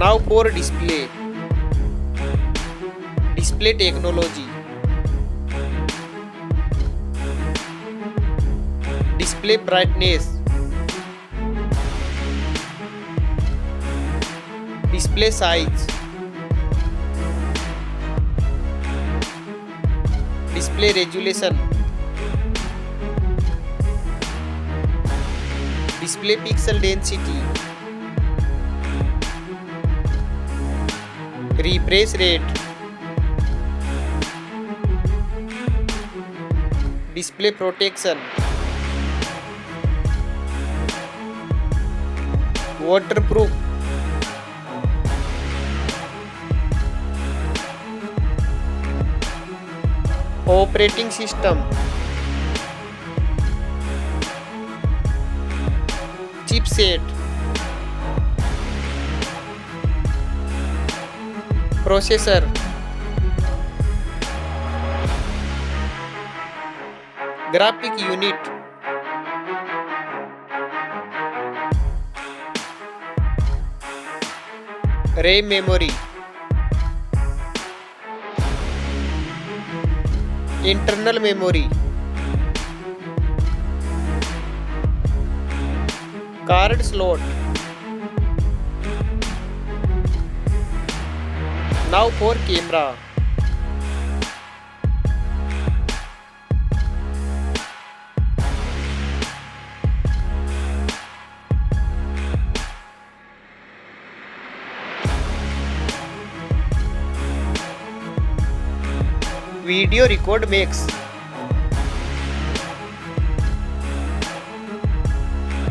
Now for display. Display technology. Display brightness. Display size. Display resolution. Display pixel density. Refresh rate. Display protection. Waterproof. Operating system. Chipset. Processor. Graphic unit. RAM memory. Internal memory. Card slot. Now for camera. Video record mix.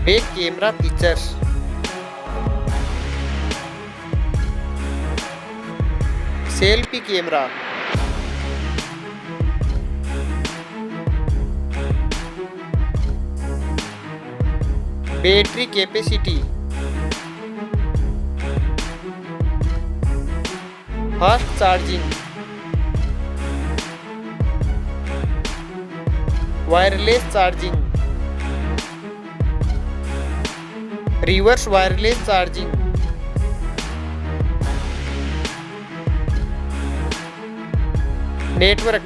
Back camera features. Selfie camera. Battery capacity. Fast charging. Wireless charging. Reverse wireless charging. Network.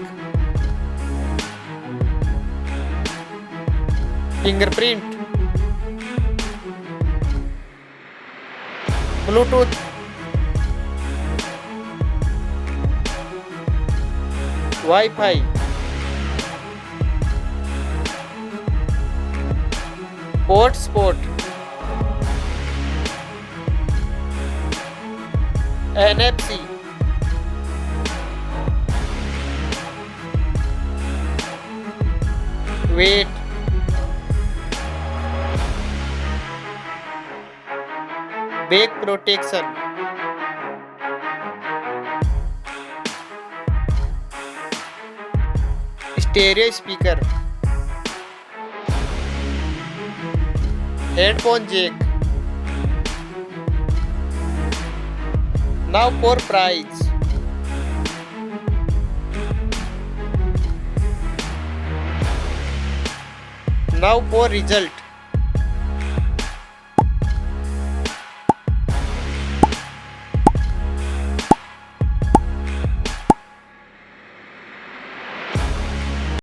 Fingerprint. Bluetooth. Wi-Fi. Sport. NFC. Weight. Back protection. Stereo speaker. Headphone jack. Now for price. Now for result.